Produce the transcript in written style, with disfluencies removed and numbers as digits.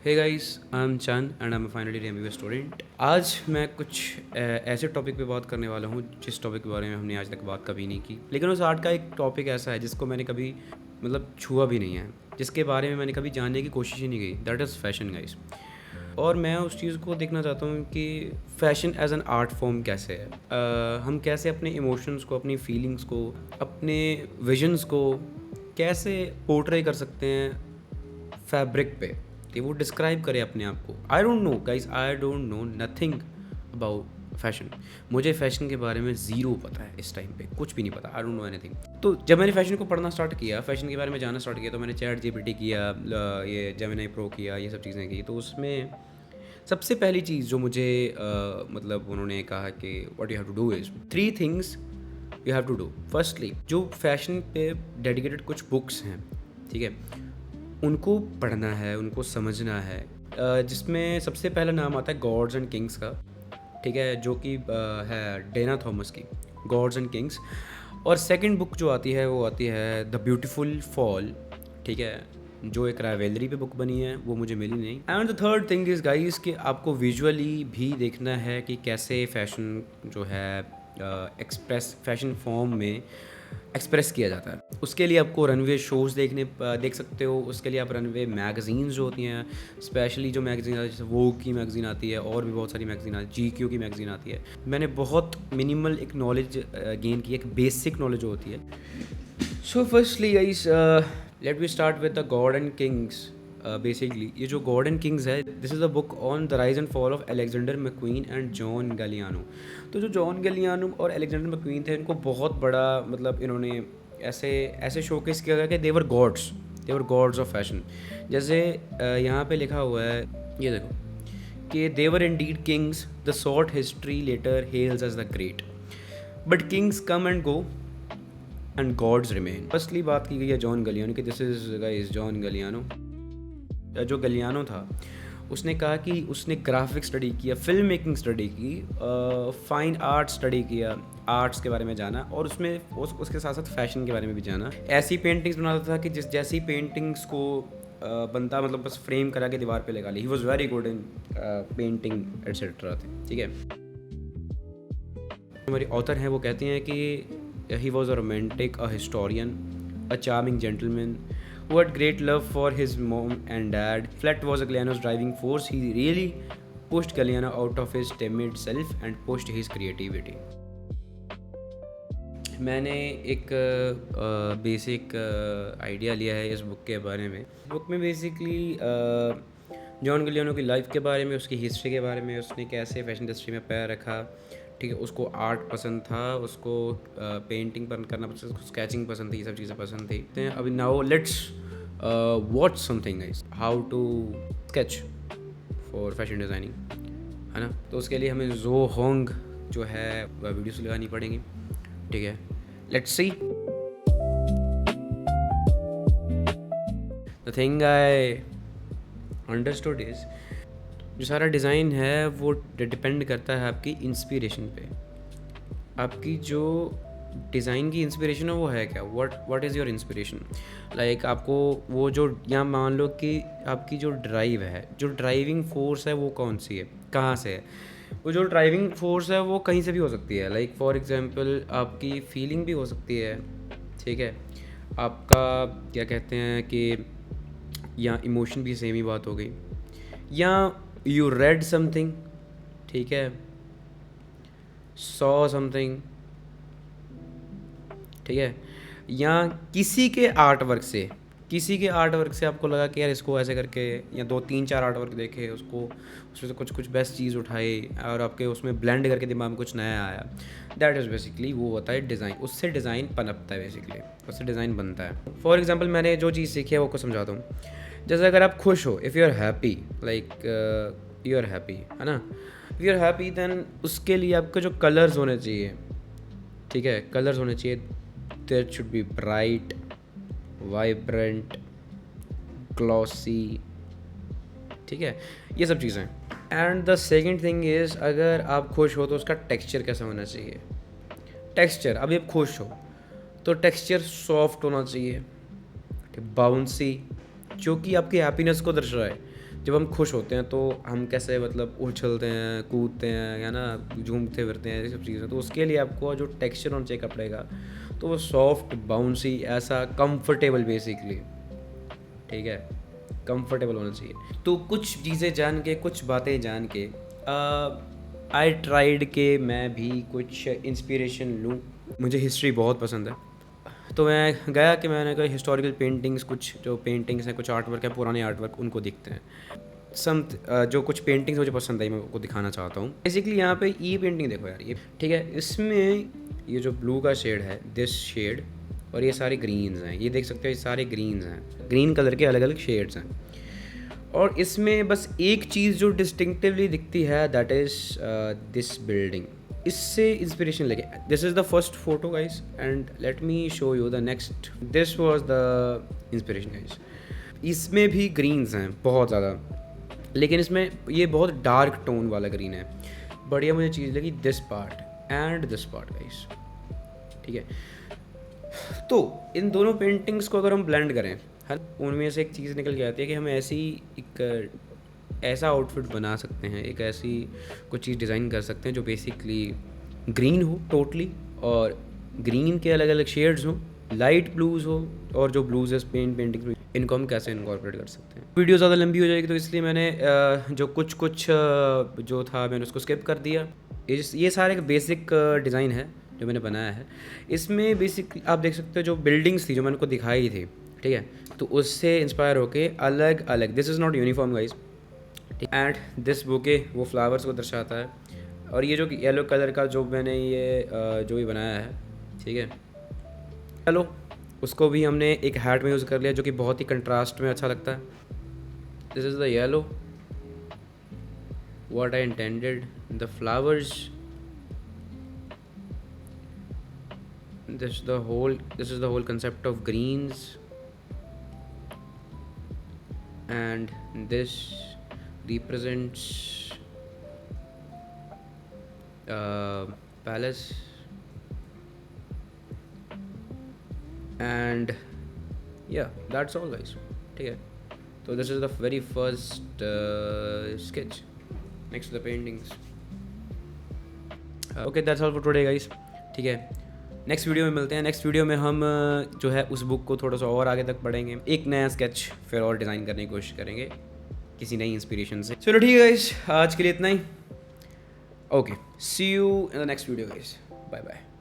Hey guys, I am Chand and I am finally MBA student. आज मैं कुछ ऐसे टॉपिक पे बात करने वाला हूँ जिस टॉपिक के बारे में हमने आज तक बात कभी नहीं की, लेकिन उस आर्ट का एक टॉपिक ऐसा है जिसको मैंने कभी छुआ भी नहीं है, जिसके बारे में मैंने कभी जानने की कोशिश ही नहीं की। That is fashion guys. और मैं उस चीज़ को देखना चाहता हूँ कि fashion as an art form कैसे है। हम कैसे अपने इमोशंस को, अपनी फीलिंग्स को, अपने विजन्स को कैसे पोर्ट्रे कर सकते हैं फैब्रिक पे, कि वो डिस्क्राइब करे अपने आप को। I don't know guys, I don't know nothing about fashion. मुझे फ़ैशन के बारे में ज़ीरो पता है इस टाइम पे, कुछ भी नहीं पता। I don't know anything. तो जब मैंने फ़ैशन को पढ़ना स्टार्ट किया, फ़ैशन के बारे में जानना स्टार्ट किया, तो मैंने चैट जीपीटी किया, ये जेमिनी प्रो किया, ये सब चीज़ें की। तो उसमें सबसे पहली चीज़ जो मुझे उन्होंने कहा कि what you have to do is 3 things you have to do. Firstly, जो फैशन पे डेडिकेटेड कुछ बुक्स हैं, ठीक है, उनको पढ़ना है, उनको समझना है। जिसमें सबसे पहला नाम आता है गॉड्स एंड किंग्स का, ठीक है, जो कि है डेना थॉमस की, गॉड्स एंड किंग्स। और सेकंड बुक जो आती है वो आती है द ब्यूटीफुल फॉल, ठीक है, जो एक राइवलरी पे बुक बनी है, वो मुझे मिली नहीं। And the third thing is guys कि आपको विजुअली भी देखना है कि कैसे फ़ैशन जो है एक्सप्रेस फैशन फॉर्म में एक्सप्रेस किया जाता है। उसके लिए आपको रनवे शोज़ देख सकते हो। उसके लिए आप रनवे मैगज़ीन्स जो होती हैं, स्पेशली जो मैगज़ीन आती है, जैसे वोग की मैगज़ीन आती है, और भी बहुत सारी मैगज़ीन आती है, जीक्यू की मैगज़ीन आती है। मैंने बहुत मिनिमल एक नॉलेज गेन की, एक बेसिक नॉलेज जो होती है। So firstly guys, let we start with the God and Kings. Basically ये जो गॉड एंड किंग्स है, this is a book on the rise and fall of Alexander McQueen and John Galliano. तो जो John Galliano और Alexander McQueen थे, इनको बहुत बड़ा इन्होंने ऐसे ऐसे शोकेस किया गया कि देवर गॉड्स ऑफ फैशन। जैसे यहाँ पे लिखा हुआ है, ये देखो, कि they were indeed kings the short history later hails as the great, but kings come and go and gods remain. Firstly बात की गई है जॉन गलियानो की। This is guys John Galliano. जो गलियानो था, उसने कहा कि उसने ग्राफिक स्टडी किया, फिल्म मेकिंग स्टडी की, फाइन आर्ट स्टडी किया, आर्ट्स के बारे में जाना, और उसके साथ साथ फैशन के बारे में भी जाना। ऐसी पेंटिंग्स बनाता था कि जैसी पेंटिंग्स को बनता बस फ्रेम करा के दीवार पे लगा ली। He was very good in painting etcetera, ठीक है। हमारी ऑथर हैं, वो कहती हैं कि he was a romantic, a historian, a charming gentleman who had great love for his mom and dad. Fleck was Galliano's driving force. He really pushed Galliano out of his timid self and pushed his creativity. मैंने एक basic idea लिया है इस book के बारे में। Book में basically John Galliano की लाइफ के बारे में, उसकी हिस्ट्री के बारे में, उसने कैसे फैशन इंडस्ट्री में पैर रखा, ठीक है, उसको आर्ट पसंद था, उसको पेंटिंग करना पसंद, उसको स्केचिंग पसंद थी, ये सब चीज़ें पसंद थी। अभी now let's watch something guys, how to sketch for fashion designing, है ना। तो उसके लिए हमें जो होंग जो है वीडियोस लगानी पड़ेंगी, ठीक है। Let's see. The thing I understood is, जो सारा डिज़ाइन है वो डिपेंड करता है आपकी इंस्पिरेशन पे। आपकी जो डिज़ाइन की इंस्पिरेशन है वो है क्या, what is your inspiration. Like आपको वो जो, यहाँ मान लो कि आपकी जो ड्राइव है, जो ड्राइविंग फोर्स है, वो कौन सी है, कहाँ से है। वो जो ड्राइविंग फोर्स है वो कहीं से भी हो सकती है। लाइक फॉर एग्जांपल आपकी फीलिंग भी हो सकती है, ठीक है, आपका क्या कहते हैं कि या इमोशन भी सेम ही बात हो गई, या यू रेड समथिंग, ठीक है, सॉ समथिंग, ठीक है, या किसी के आर्ट वर्क से आपको लगा कि यार इसको ऐसे करके, या 2-3-4 आर्ट वर्क देखे, उसको उसमें से कुछ बेस्ट चीज़ उठाई और आपके उसमें ब्लेंड करके दिमाग में कुछ नया आया। दैट इज़ बेसिकली, वो होता है डिज़ाइन। उससे डिज़ाइन पनपता है, बेसिकली उससे डिज़ाइन बनता है। फॉर एग्जांपल मैंने जो चीज़ सीखी है वो आपको समझाता हूँ। जैसे अगर आप खुश हो, if you are happy, like you are happy, है ना, if you are happy, then उसके लिए आपके जो कलर्स होने चाहिए, ठीक है, कलर्स होने चाहिए, there should be bright, vibrant, glossy, ठीक है, ये सब चीज़ें। And the second thing is, अगर आप खुश हो तो उसका टेक्सचर कैसा होना चाहिए। टेक्सचर, अभी आप खुश हो तो टेक्सचर सॉफ्ट होना चाहिए, बाउंसी, जो कि आपकी हैप्पीनेस को दर्शाए। जब हम खुश होते हैं तो हम कैसे मतलब उछलते हैं, कूदते हैं, या ना झूमते फिरते हैं, ये सब चीज़ें। तो उसके लिए आपको जो टेक्सचर होना चाहिए कपड़े का, तो वो सॉफ्ट, बाउंसी, ऐसा कंफर्टेबल बेसिकली, ठीक है, कंफर्टेबल होना चाहिए। तो कुछ चीज़ें जान के, कुछ बातें जान के आई ट्राइड के मैं भी कुछ इंस्पिरेशन लूँ। मुझे हिस्ट्री बहुत पसंद है, तो मैं गया कि मैंने कहा हिस्टोरिकल पेंटिंग्स, कुछ जो पेंटिंग्स हैं, कुछ आर्ट वर्क है, पुराने आर्ट वर्क, उनको देखते हैं। जो कुछ पेंटिंग्स मुझे पसंद आई मैं आपको दिखाना चाहता हूँ। बेसिकली यहाँ पे ये पेंटिंग देखो यार, ये ठीक है, इसमें ये जो ब्लू का शेड है, दिस शेड, और ये सारे ग्रीन्स हैं, ये देख सकते हो, ये सारे ग्रीन्स हैं, ग्रीन कलर के अलग अलग शेड्स हैं। और इसमें बस एक चीज़ जो डिस्टिंक्टिवली दिखती है, दैट इज़ दिस बिल्डिंग। इससे इंस्पिरेशन लगे। This is the first photo guys, and let me show you the next. This was the inspiration guys. इसमें भी ग्रीन्स हैं बहुत ज़्यादा, लेकिन इसमें ये बहुत डार्क टोन वाला ग्रीन है। बढ़िया मुझे चीज़ लगी this part and this part guys, ठीक है। तो इन दोनों पेंटिंग्स को अगर हम ब्लेंड करें, है, उनमें से एक चीज़ निकल के आती है कि हम ऐसा आउटफिट बना सकते हैं, एक ऐसी कुछ चीज़ डिज़ाइन कर सकते हैं जो बेसिकली ग्रीन हो टोटली, और ग्रीन के अलग अलग शेड्स हो, लाइट ब्लूज़ हो, और जो ब्लूज़ है पेंटिंग, इनको हम कैसे इनकॉर्पोरेट कर सकते हैं। वीडियो ज़्यादा लंबी हो जाएगी, तो इसलिए मैंने जो कुछ जो था मैंने उसको स्किप कर दिया। ये सारे बेसिक डिज़ाइन है जो मैंने बनाया है। इसमें बेसिक आप देख सकते हो जो बिल्डिंग्स थी जो मैंने को दिखाई थी, ठीक है, तो उससे इंस्पायर होके अलग अलग, this is not uniform guys, and this bouquet वो फ्लावर्स को दर्शाता है। और ये जो येलो कलर का जो मैंने ये जो भी बनाया है, ठीक है, चलो उसको भी हमने एक हैट में यूज़ कर लिया जो कि बहुत ही कंट्रास्ट में अच्छा लगता है। This is the yellow, what I intended, the flowers, this is the whole concept of greens, and this represents palace, and yeah, that's all guys, ठीक है। तो this is the very first sketch next to the paintings. Okay, that's all for today guys, ठीक है। Next video में मिलते हैं। Next video में हम जो है उस बुक को थोड़ा सा और आगे तक पढ़ेंगे, एक नया स्केच फिर और डिज़ाइन करने की कोशिश करेंगे किसी नई इंस्पिरेशन से। चलो ठीक है गाइस, आज के लिए इतना ही। Okay, see you in the next video guys, bye bye.